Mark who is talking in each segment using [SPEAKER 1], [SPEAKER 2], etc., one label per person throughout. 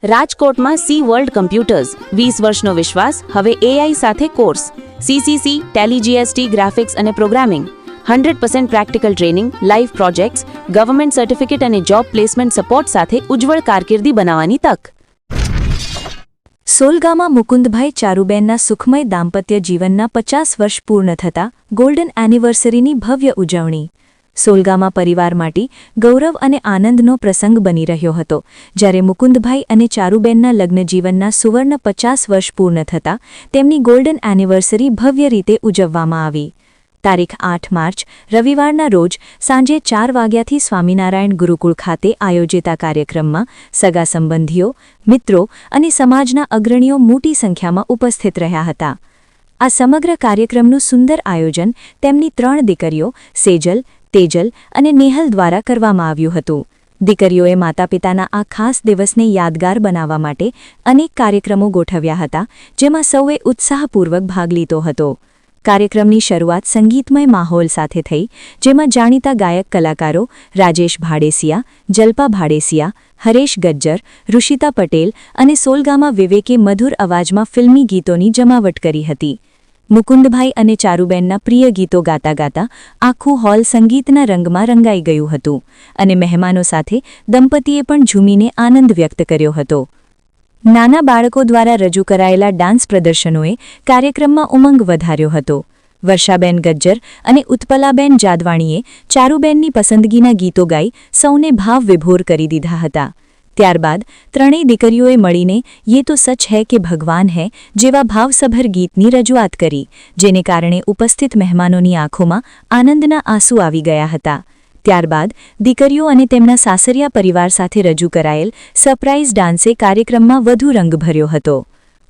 [SPEAKER 1] રાજકોટમાં C world computers 20 વર્ષનો વિશ્વાસ હવે એઆઈ સાથે course CCC Tally GST graphics અને programming 100% practical training live projects government certificate અને જોબ પ્લેસમેન્ટ સપોર્ટ સાથે ઉજ્જવળ કારકિર્દી બનાવવાની તક।
[SPEAKER 2] સોલગામાં મુકુંદભાઈ ચારુબેનના સુખમય દાંપત્ય જીવનના 50 વર્ષ પૂર્ણ થતા ગોલ્ડન એનિવર્સરીની ભવ્ય ઉજવણી। સોલગામાં પરિવાર માટે ગૌરવ અને આનંદનો પ્રસંગ બની રહ્યો હતો, જ્યારે મુકુંદભાઈ અને ચારુબેનના લગ્નજીવનના સુવર્ણ 50 વર્ષ પૂર્ણ થતા તેમની ગોલ્ડન એનિવર્સરી ભવ્ય રીતે ઉજવવામાં આવી। તારીખ 8 માર્ચ રવિવારના રોજ સાંજે 4 વાગ્યાથી સ્વામિનારાયણ ગુરુકુળ ખાતે આયોજિત આ કાર્યક્રમમાં સગા સંબંધીઓ, મિત્રો અને સમાજના અગ્રણીઓ મોટી સંખ્યામાં ઉપસ્થિત રહ્યા હતા। આ સમગ્ર કાર્યક્રમનું સુંદર આયોજન તેમની 3 દીકરીઓ સેજલ, તેજલ અને નેહલ દ્વારા કરવામાં આવ્યું હતું। દીકરીઓએ માતાપિતાના આ ખાસ દિવસને યાદગાર બનાવવા માટે અનેક કાર્યક્રમો ગોઠવ્યા હતા, જેમાં સૌએ ઉત્સાહપૂર્વક ભાગ લીધો હતો। કાર્યક્રમની શરૂઆત સંગીતમય માહોલ સાથે થઈ, જેમાં જાણીતા ગાયક કલાકારો રાજેશ ભાડેસિયા, જલ્પા ભાડેસિયા, હરેશ ગજ્જર, ઋષિતા પટેલ અને સોલગામાં વિવેકે મધુર અવાજમાં ફિલ્મી ગીતોની જમાવટ કરી હતી। મુકુંદભાઈ અને ચારુબેનના પ્રિય ગીતો ગાતા ગાતા આખું હોલ સંગીતના રંગમાં રંગાઈ ગયું હતું અને મહેમાનો સાથે દંપતીએ પણ ઝૂમીને આનંદ વ્યક્ત કર્યો હતો। નાના બાળકો દ્વારા રજૂ કરાયેલા ડાન્સ પ્રદર્શનોએ કાર્યક્રમમાં ઉમંગ વધાર્યો હતો। વર્ષાબેન ગજ્જર અને ઉત્પલાબેન જાદવાણીએ ચારુબેનની પસંદગીના ગીતો ગાઈ સૌને ભાવ વિભોર કરી દીધા હતા। ત્યારબાદ ત્રણેય દીકરીઓએ મળીને યે તો સચ હૈ કે ભગવાન હૈ જેવા ભાવસભર ગીતની રજૂઆત કરી, જેને કારણે ઉપસ્થિત મહેમાનોની આંખોમાં આનંદના આંસુ આવી ગયા હતા। ત્યારબાદ દીકરીઓ અને તેમના સાસરિયા પરિવાર સાથે રજૂ કરાયેલ સરપ્રાઇઝ ડાન્સે કાર્યક્રમમાં વધુ રંગ ભર્યો હતો।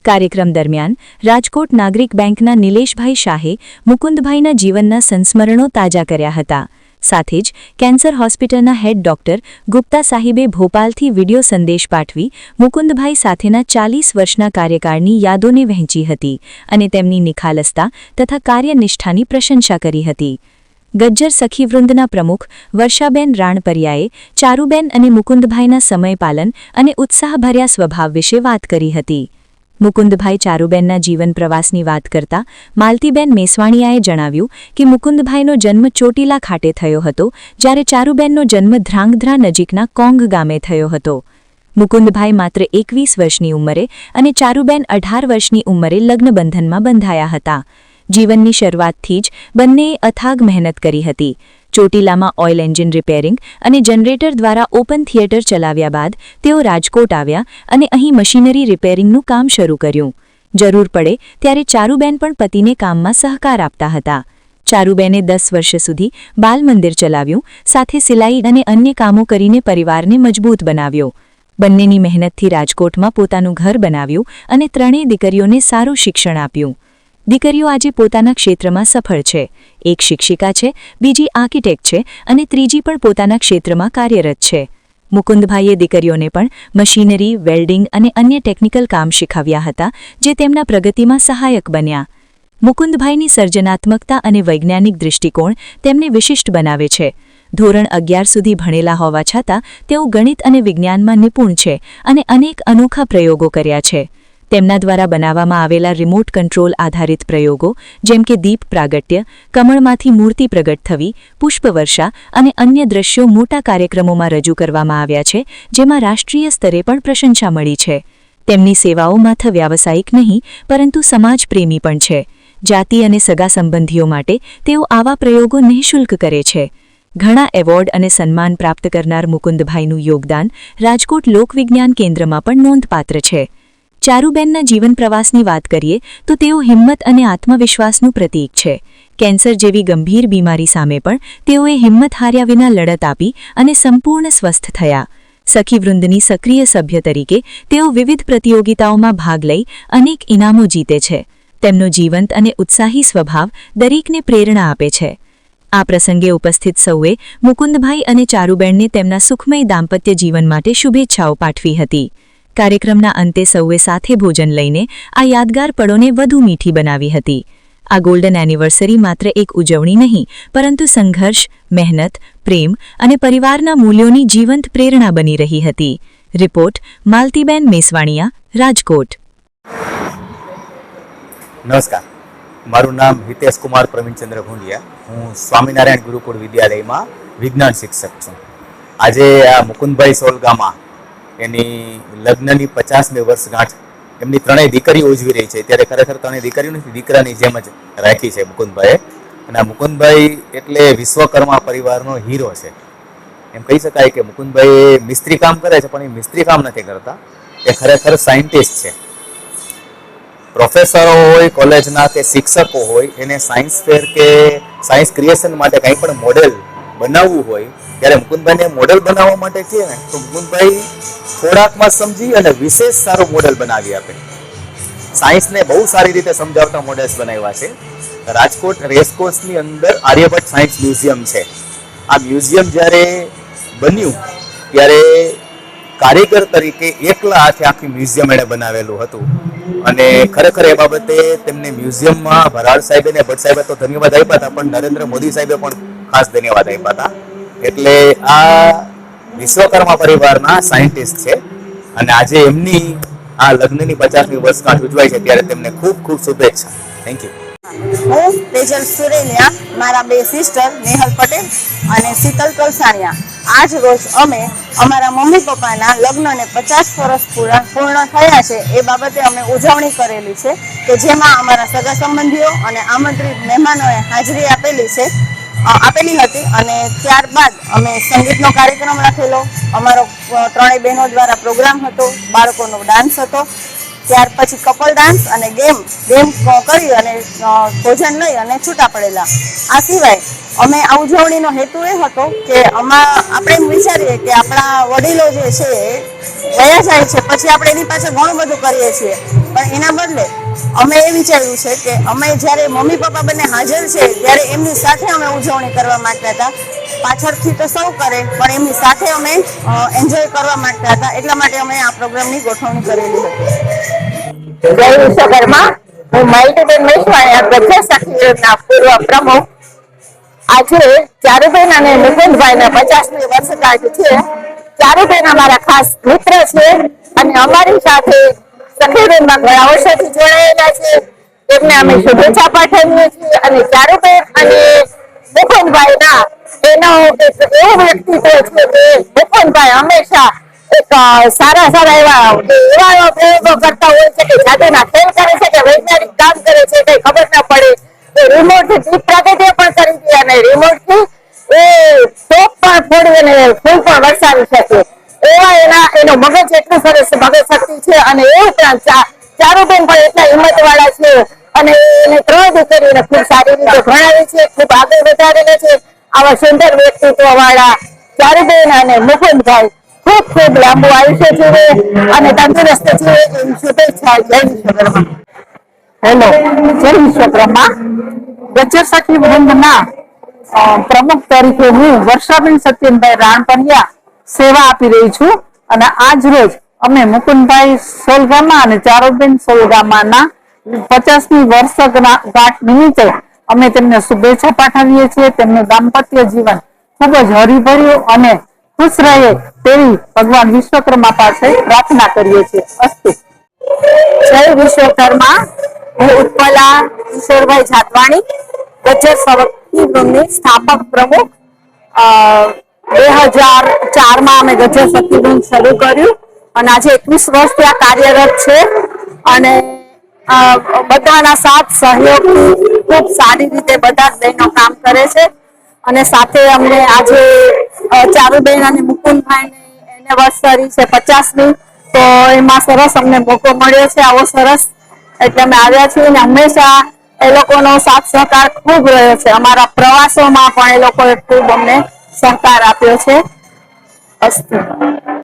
[SPEAKER 2] કાર્યક્રમ દરમિયાન રાજકોટ નાગરિક બેંકના નિલેશભાઈ શાહે મુકુંદભાઈના જીવનના સંસ્મરણો તાજા કર્યા હતા। સાથે જ કેન્સર હોસ્પિટલના હેડ ડોક્ટર ગુપ્તા સાહિબે ભોપાલથી વિડિયો સંદેશ પાઠવી મુકુંદભાઈ સાથેના 40 વર્ષના કાર્યકાળની યાદોને વહેંચી હતી અને તેમની નિખાલસતા તથા કાર્યનિષ્ઠાની પ્રશંસા કરી હતી। ગજ્જર સખીવૃંદના પ્રમુખ વર્ષાબેન રાણપરિયાએ ચારુબેન અને મુકુંદભાઈના સમયપાલન અને ઉત્સાહભર્યા સ્વભાવ વિશે વાત કરી હતી। મુકુંદભાઈ ચારુબેનના જીવન પ્રવાસની વાત કરતા માલતીબેન મેસવાણીયાએ જણાવ્યું કે મુકુંદભાઈનો જન્મ ચોટીલા ખાતે થયો હતો, જ્યારે ચારુબેનનો જન્મ ધ્રાંગધ્રા નજીકના કોંગ ગામે થયો હતો। મુકુંદભાઈ માત્ર 21 વર્ષની ઉંમરે અને ચારુબેન 18 વર્ષની ઉંમરે લગ્નબંધનમાં બંધાયા હતા। જીવનની શરૂઆતથી જ બંનેએ અથાગ મહેનત કરી હતી। ચોટીલામાં ઓઇલ એન્જિન રિપેરિંગ અને જનરેટર દ્વારા ઓપન થિયેટર ચલાવ્યા બાદ તેઓ રાજકોટ આવ્યા અને અહીં મશીનરી રિપેરિંગનું કામ શરૂ કર્યું। જરૂર પડે ત્યારે ચારુબેન પણ પતિને કામમાં સહકાર આપતા હતા। ચારુબેને 10 વર્ષ સુધી બાલમંદિર ચલાવ્યું, સાથે સિલાઈ અને અન્ય કામો કરીને પરિવારને મજબૂત બનાવ્યો। બંનેની મહેનતથી રાજકોટમાં પોતાનું ઘર બનાવ્યું અને ત્રણેય દીકરીઓને સારું શિક્ષણ આપ્યું। દીકરીઓ આજે પોતાના ક્ષેત્રમાં સફળ છે। એક શિક્ષિકા છે, બીજી આર્કિટેક્ટ છે અને ત્રીજી પણ પોતાના ક્ષેત્રમાં કાર્યરત છે। મુકુંદભાઈએ દીકરીઓને પણ મશીનરી, વેલ્ડિંગ અને અન્ય ટેકનિકલ કામ શીખવ્યા હતા, જે તેમના પ્રગતિમાં સહાયક બન્યા। મુકુંદભાઈની સર્જનાત્મકતા અને વૈજ્ઞાનિક દૃષ્ટિકોણ તેમને વિશિષ્ટ બનાવે છે। ધોરણ 11 સુધી ભણેલા હોવા છતાં તેઓ ગણિત અને વિજ્ઞાનમાં નિપુણ છે અને અનેક અનોખા પ્રયોગો કર્યા છે। તેમના દ્વારા બનાવવામાં આવેલા રિમોટ કંટ્રોલ આધારિત પ્રયોગો જેમ કે દીપ પ્રાગટ્ય, કમળમાંથી મૂર્તિ પ્રગટ થવી, પુષ્પવર્ષા અને અન્ય દ્રશ્યો મોટા કાર્યક્રમોમાં રજૂ કરવામાં આવ્યા છે, જેમાં રાષ્ટ્રીય સ્તરે પણ પ્રશંસા મળી છે। તેમની સેવાઓ માત્ર વ્યાવસાયિક નહીં પરંતુ સમાજપ્રેમી પણ છે। જાતિ અને સગા સંબંધીઓ માટે તેઓ આવા પ્રયોગો નિઃશુલ્ક કરે છે। ઘણા એવોર્ડ અને સન્માન પ્રાપ્ત કરનાર મુકુંદભાઈનું યોગદાન રાજકોટ લોકવિજ્ઞાન કેન્દ્રમાં પણ નોંધપાત્ર છે। ચારુબેનના જીવન પ્રવાસની વાત કરીએ તો તેઓ હિંમત અને આત્મવિશ્વાસનું પ્રતીક છે। કેન્સર જેવી ગંભીર બીમારી સામે પણ તેઓએ હિંમત હાર્યા વિના લડત આપી અને સંપૂર્ણ સ્વસ્થ થયા। સખીવૃંદની સક્રિય સભ્ય તરીકે તેઓ વિવિધ પ્રતિયોગિતાઓમાં ભાગ લઈ અનેક ઇનામો જીતે છે। તેમનો જીવંત અને ઉત્સાહી સ્વભાવ દરેકને પ્રેરણા આપે છે। આ પ્રસંગે ઉપસ્થિત સૌએ મુકુંદભાઈ અને ચારુબેનને તેમના સુખમય દાંપત્ય જીવન માટે શુભેચ્છાઓ પાઠવી હતી। કાર્યક્રમના અંતે સૌએ સાથે ભોજન લઈને આ યાદગાર પળોને વધુ મીઠી બનાવી હતી। આ ગોલ્ડન એનિવર્સરી માત્ર એક ઉજવણી નહીં, પરંતુ સંઘર્ષ, મહેનત, પ્રેમ અને પરિવારના મૂલ્યોની જીવંત પ્રેરણા બની રહી હતી। રિપોર્ટ માલતીબેન મેસવાણીયા, રાજકોટ.
[SPEAKER 3] નમસ્કાર, મારું નામ હિતેશ કુમાર પ્રવીણચંદ્ર ભુંડિયા. હું સ્વામિનારાયણ ગુરુકુળ વિદ્યાલયમાં વિજ્ઞાન શિક્ષક છું. આજે આ મુકુંદભાઈ સોલગામાં એની લગ્નની 50મી વર્ષગાંઠ એમની ત્રણેય દીકરીઓ ઉજવી રહી છે. ત્યારે ખરેખર ત્રણેય દીકરીઓ નથી, દીકરાની જેમ જ રાખી છે મુકુંદભાઈએ. અને આ મુકુંદભાઈ એટલે વિશ્વકર્મા પરિવારનો હીરો છે. એમ કહી શકાય કે મુકુંદભાઈ મિસ્ત્રી કામ કરે છે, પણ એ મિસ્ત્રી કામ નથી કરતા, એ ખરેખર સાયન્ટિસ્ટ છે. પ્રોફેસરો હોય કોલેજના કે શિક્ષકો હોય, એને સાયન્સ ફેર કે સાયન્સ ક્રિએશન માટે કંઈ પણ મોડેલ બનાવવું હોય ત્યારે મુકુંદભાઈને મોડેલ બનાવવા માટે કહે ને તો મુકુંદભાઈ થોડાકમાં સમજી અને વિશેષ સારું મોડેલ બનાવી આપે. સાયન્સને બહુ સારી રીતે સમજાવતા મોડેલ્સ બનાવ્યા છે. રાજકોટ રેસકોર્સની અંદર આર્યભટ્ટ સાયન્સ મ્યુઝિયમ છે. આ મ્યુઝિયમ જ્યારે બન્યું ત્યારે કારીગર તરીકે એકલા હાથે આખી મ્યુઝિયમ એણે બનાવેલું હતું. અને ખરેખર એ બાબતે તેમને મ્યુઝિયમમાં ભરાડ સાહેબે ને ભટ્ટ સાહેબે તો ધન્યવાદ આપ્યા હતા, પણ નરેન્દ્ર મોદી સાહેબે પણ ખાસ ધન્યવાદ આપ્યા હતા. એટલે આ વિશ્વકર્મા પરિવારના સાયન્ટિસ્ટ છે અને આજે એમની આ લગ્નની 50મી વર્ષગાંઠ ઉજવાય છે ત્યારે તેમને ખૂબ ખૂબ શુભેચ્છા. Thank you.
[SPEAKER 4] હું તેજલ સુરેલિયા, મારા બે સિસ્ટર નેહલ પટેલ અને શીતલ કલસાણિયા. આજ રોજ અમે અમારા મમ્મી પપ્પાના લગ્નને 50 વર્ષ પૂર્ણ થયા છે એ બાબતે અમે ઉજવણી કરેલી છે કે જેમાં અમારા સગા સંબંધીઓ અને આમંત્રિત મહેમાનોએ હાજરી આપેલી હતી. અને ત્યારબાદ અમે સંગીતનો કાર્યક્રમ રાખેલો, અમારો ત્રણેય બહેનો દ્વારા પ્રોગ્રામ હતો, બાળકોનો ડાન્સ હતો, ત્યાર પછી કપલ ડાન્સ અને ગેમ કરી અને ભોજન લઈ અને છૂટા પડેલા. આ સિવાય અમે આ ઉજવણીનો હેતુ એ હતો કે આપણે એમ વિચારીએ કે આપણા વડીલો જે છે ગયા જાય છે પછી આપણે એની પાછળ ઘણું બધું કરીએ છીએ, પણ એના બદલે અમે એ વિચાર્યું છે કે અમે જ્યારે મમ્મી પપ્પા બંને હાજર છે ત્યારે એમની સાથે અમે ઉજવણી કરવા માંગતા હતા. પાછળથી તો સૌ કરે પણ એમની સાથે અમે એન્જોય કરવા માંગતા હતા, એટલા માટે અમે આ પ્રોગ્રામની ગોઠવણી કરેલી હતી.
[SPEAKER 5] જય વિશ્વકર્મા. હું માલતીબેન મેસવાણીયા, ગજ્જર સખીના પૂર્વ પ્રમુખ. આજે ચારુબેન અને મુકુંદભાઈના 50મી વર્ષગાંઠ છે. ચારુબેન અમારા ખાસ મિત્ર છે અને અમારી સાથે સખીબેનમાં ઘણા વર્ષોથી જોડાયેલા છે. તેમને અમે શુભેચ્છા પાઠવીએ છીએ. અને ચારુબેન અને મુકુંદભાઈના એનો એક એવું વ્યક્તિત્વ છે કે મુકુંદભાઈ હંમેશા એક સારા એવા પ્રયોગો કરતા હોય છે કે જાદુના ખેલ કરે છે કે વૈજ્ઞાનિક કામ કરે છે, કઈ ખબર ના પડે. રિમોટ થી દીપ પ્રાગટ્ય પણ કરી દે અને રિમોટ થી એ ટોપ પણ ફોડી અને ફૂલ પણ વરસાવી શકે એવા એનો મગજ એટલું સરસ મગજ શક્તિ છે. અને એ ઉપરાંત ચારુબેન પણ એટલા હિંમત વાળા છે અને એને 3 દીકરીઓને ખૂબ સારી રીતે ભણાવે છે, ખૂબ આગળ વધારેલા છે. આવા સુંદર વ્યક્તિત્વ વાળા ચારુબેન અને મુકુંદભાઈ ખૂબ લાંબુ આયુષ્ય જીવે અને તંદુરસ્ત જીવે એવી શુભેચ્છા. જય વિશ્વકર્મા. હેલો, જય વિશ્વકર્મા. ગજ્જર સખી વૃંદના પ્રમુખ તરીકે હું વર્ષાબેન સત્યનભાઈ રાણપરિયા સેવા આપી રહી છું. અને આજ રોજ અમે મુકુંદભાઈ સોલગામા અને ચારુબેન સોલગામાના 50મી વર્ષગાંઠ નિમિત્તે અમે તેમને શુભેચ્છા પાઠવીએ છીએ. તેમનું દાંપત્ય જીવન ખૂબ જ હરિભર્યું અને ખુશ રહે તેવી ભગવાન વિશ્વકર્મા પાસે પ્રાર્થના કરીએ છીએ. અસ્તુ. જય વિશ્વકર્મા. હું ઉત્પલા કિશોરભાઈ જાતવાણી, ગજ્જર સખી વૃંદની સ્થાપક પ્રમુખ. 2004માં અમે ગજ્જર સખી વૃંદ શરૂ કર્યું અને આજે 21 વર્ષ ત્યાં કાર્યરત છે. અને બધાના સાથ સહયોગથી ખૂબ સારી રીતે બધા જ બહેનો કામ કરે છે. અને સાથે અમને આજે ચારુબેન અને મુકુંદભાઈની એનિવર્સરી છે 50મી, તો એમાં સરસ અમને મોકો મળ્યો છે આવો સરસ, એટલે અમે આવ્યા છીએ. અને હંમેશા એ લોકોનો સાથ સહકાર ખૂબ રહ્યો છે. અમારા પ્રવાસોમાં પણ એ લોકોએ ખૂબ અમને સહકાર આપ્યો છે. અસ્તુ.